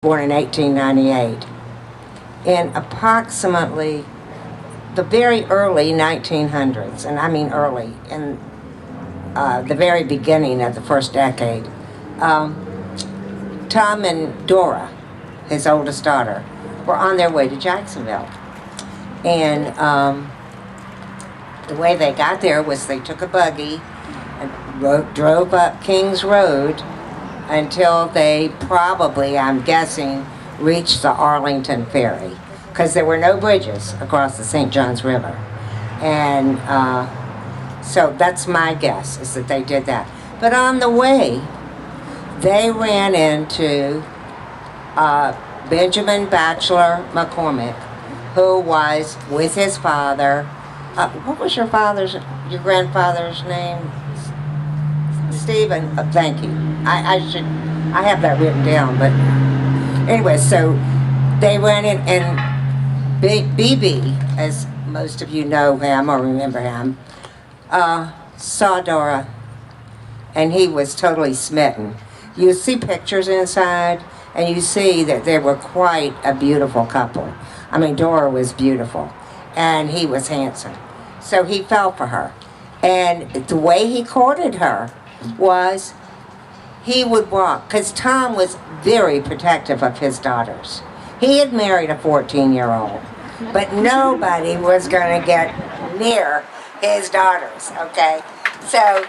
born in 1898. In approximately the very early 1900s, and I mean early, in the very beginning of the first decade, Tom and Dora, his oldest daughter, were on their way to Jacksonville. And the way they got there was they took a buggy and drove up Kings Road until they probably, I'm guessing, reached the Arlington Ferry, because there were no bridges across the St. Johns River. And so that's my guess, is that they did that. But on the way, they ran into Benjamin Batchelor McCormick, who was with his father. What was your grandfather's name? Stephen. Thank you. I have that written down, but anyway, so they ran in, and BB, as most of you know him or remember him, saw Dora, and he was totally smitten. You see pictures inside, and you see that they were quite a beautiful couple. I mean, Dora was beautiful, and he was handsome. So he fell for her. And the way he courted her was he would walk, because Tom was very protective of his daughters. He had married a 14-year-old, but nobody was going to get near his daughters, okay? So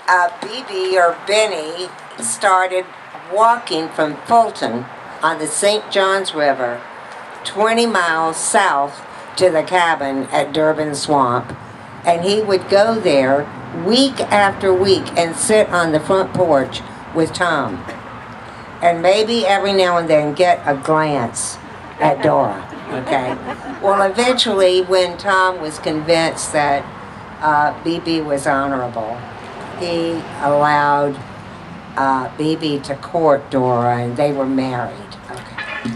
BB, or Benny, started walking from Fulton on the St. Johns River 20 miles south to the cabin at Durbin Swamp, and he would go there week after week and sit on the front porch with Tom, and maybe every now and then get a glance at Dora, okay? Well, eventually, when Tom was convinced that BB was honorable, he allowed BB to court Dora, and they were married, okay,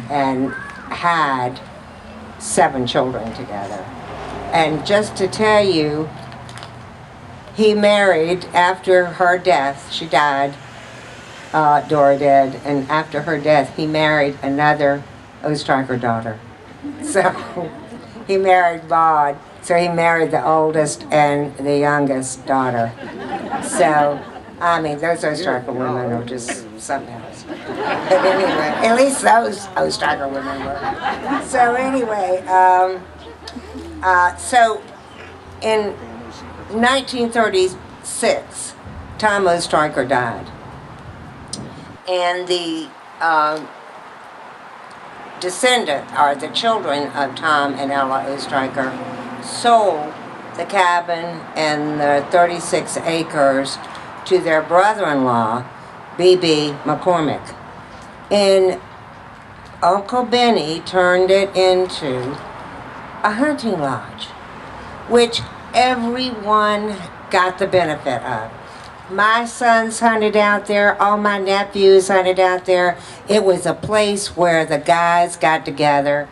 and had 7 children together. And just to tell you, he married after her death. She died, Dora did, and after her death, he married another Oesterreicher daughter. So he married Maud. So he married the oldest and the youngest daughter. So, I mean, those Oesterreicher women are just something else. But anyway, at least those Oesterreicher women were. So anyway, so in 1936, Tom Oesterreicher died. And the descendant, or the children of Tom and Ella Oesterreicher, sold the cabin and the 36 acres to their brother-in-law, B.B. McCormick. And Uncle Benny turned it into a hunting lodge, which everyone got the benefit of. My sons hunted out there, all my nephews hunted out there. It was a place where the guys got together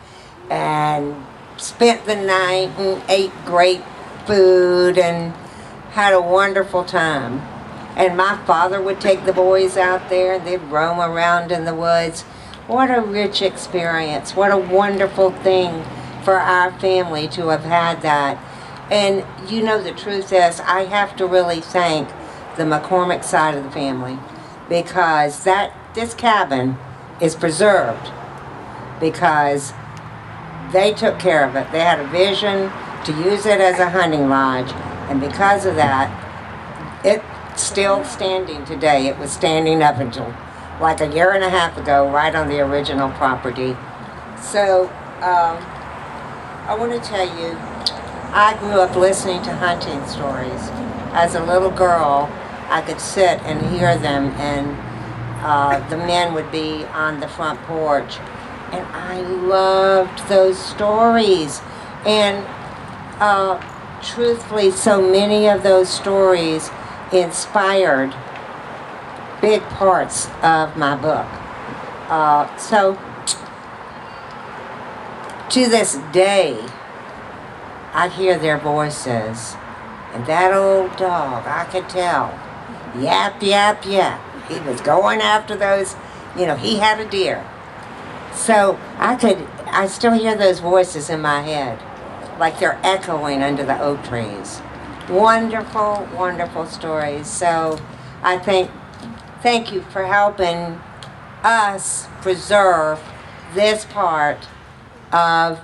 and spent the night and ate great food and had a wonderful time. And my father would take the boys out there and they'd roam around in the woods. What a rich experience. What a wonderful thing for our family to have had that. And you know, the truth is, I have to really thank the McCormick side of the family, because this cabin is preserved because they took care of it. They had a vision to use it as a hunting lodge, and because of that, it's still standing today. It was standing up until like a year and a half ago, right on the original property. So I want to tell you, I grew up listening to hunting stories. As a little girl, I could sit and hear them, and the men would be on the front porch, and I loved those stories. And truthfully, so many of those stories inspired big parts of my book. So to this day, I hear their voices, and that old dog, I could tell, yap, yap, yap. He was going after those You know, he had a deer. So I still hear those voices in my head, like they're echoing under the oak trees. Wonderful, wonderful stories. So I thank you for helping us preserve this part of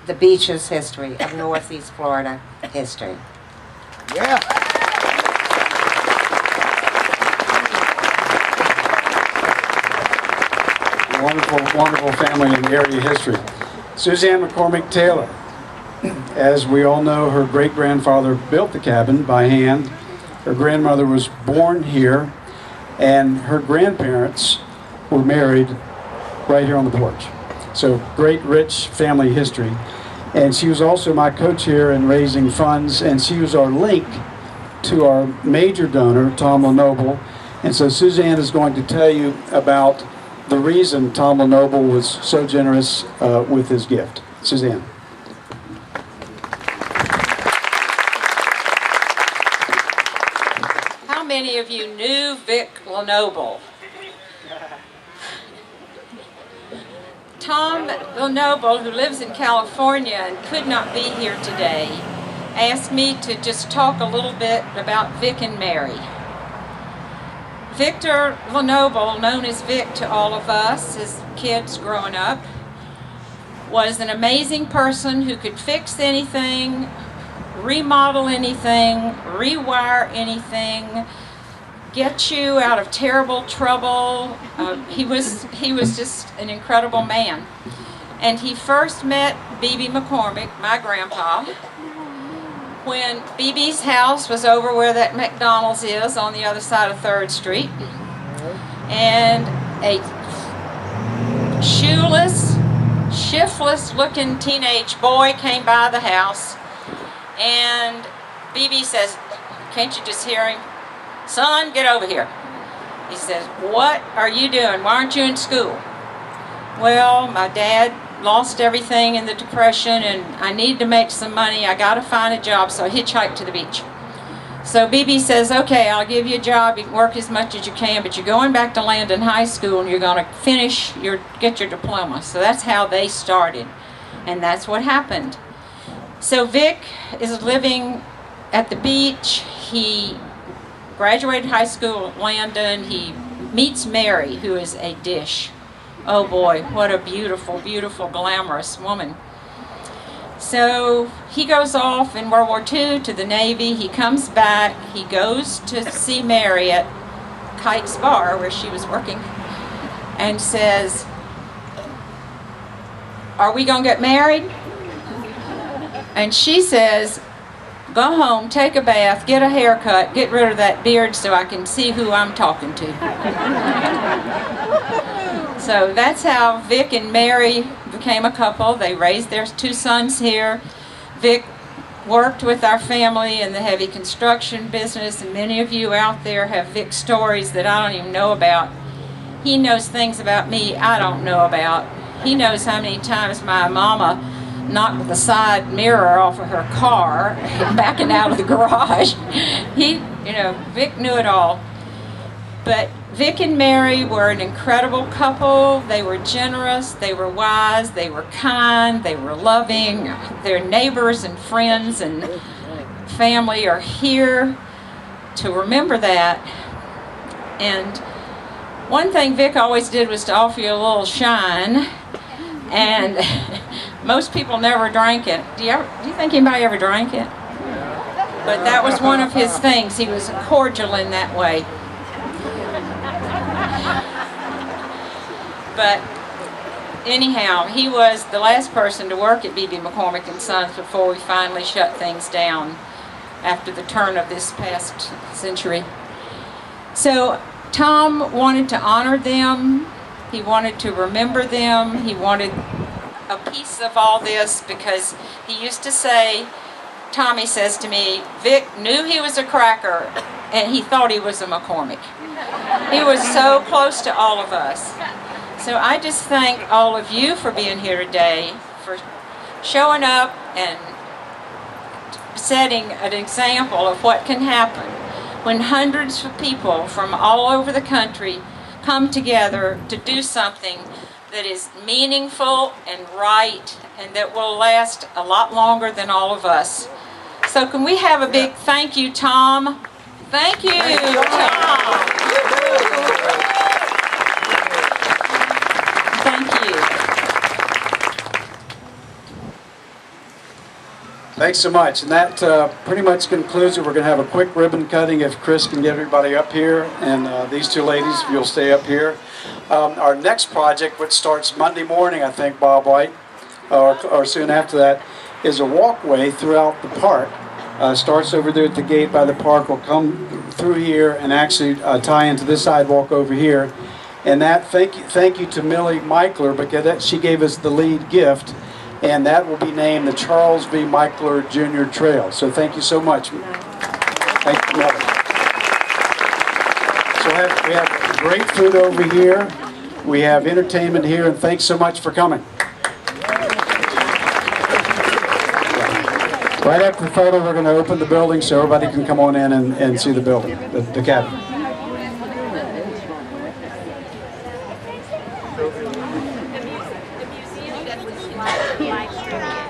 the beaches history, of Northeast Florida history. Yeah. Wonderful, wonderful family and area history. Suzanne McCormick Taylor. As we all know, her great-grandfather built the cabin by hand. Her grandmother was born here, and her grandparents were married right here on the porch. So great, rich family history. And she was also my co-chair in raising funds, and she was our link to our major donor, Tom LeNoble. And so Suzanne is going to tell you about the reason Tom LeNoble was so generous with his gift. Suzanne. How many of you knew Vic LeNoble? Tom LeNoble, who lives in California and could not be here today, asked me to just talk a little bit about Vic and Mary. Victor LeNoble, known as Vic to all of us as kids growing up, was an amazing person who could fix anything, remodel anything, rewire anything, get you out of terrible trouble. He was just an incredible man. And he first met B.B. McCormick, my grandpa, when B.B.'s house was over where that McDonald's is on the other side of 3rd Street. And a shoeless, shiftless looking teenage boy came by the house, and B.B. says, "Can't you just hear him? Son, get over here." He says, "What are you doing? Why aren't you in school?" "Well, my dad lost everything in the Depression and I need to make some money. I got to find a job, so I hitchhiked to the beach." So BB says, "Okay, I'll give you a job. You can work as much as you can, but you're going back to Landon High School and you're going to get your diploma." So that's how they started, and that's what happened. So Vic is living at the beach. He graduated high school at Landon. He meets Mary, who is a dish. Oh boy, what a beautiful, beautiful, glamorous woman. So he goes off in World War II to the Navy. He comes back. He goes to see Mary at Kite's Bar, where she was working, and says, "Are we going to get married?" And she says, "Go home, take a bath, get a haircut, get rid of that beard so I can see who I'm talking to." So that's how Vic and Mary became a couple. They raised their 2 sons here. Vic worked with our family in the heavy construction business, and many of you out there have Vic stories that I don't even know about. He knows things about me I don't know about. He knows how many times my mama knocked the side mirror off of her car backing out of the garage. Vic knew it all. But Vic and Mary were an incredible couple. They were generous, they were wise, they were kind, they were loving. Their neighbors and friends and family are here to remember that. And one thing Vic always did was to offer you a little shine, and most people never drank it. Do you think anybody ever drank it? But that was one of his things. He was cordial in that way. But anyhow, he was the last person to work at B.B. McCormick & Sons before we finally shut things down after the turn of this past century. So Tom wanted to honor them. He wanted to remember them. He wanted a piece of all this because he used to say, Tommy says to me, Vic knew he was a cracker and he thought he was a McCormick. He was so close to all of us. So I just thank all of you for being here today, for showing up and setting an example of what can happen when hundreds of people from all over the country come together to do something that is meaningful and right and that will last a lot longer than all of us. So can we have a big thank you, Tom? Thank you, Tom. Thank you. Thanks so much. And that pretty much concludes it. We're going to have a quick ribbon cutting if Chris can get everybody up here. And these two ladies, if you'll stay up here. Our next project, which starts Monday morning, I think, Bob White, or soon after that, is a walkway throughout the park. Starts over there at the gate by the park, will come through here and actually tie into this sidewalk over here. And that, thank you to Millie Michler, because she gave us the lead gift, and that will be named the Charles V. Michler Jr. Trail. So thank you so much. Thank you, Millie. So we have great food over here. We have entertainment here, and thanks so much for coming. Right after the photo, we're going to open the building so everybody can come on in and see the building, the cabin. The museum that was live streaming.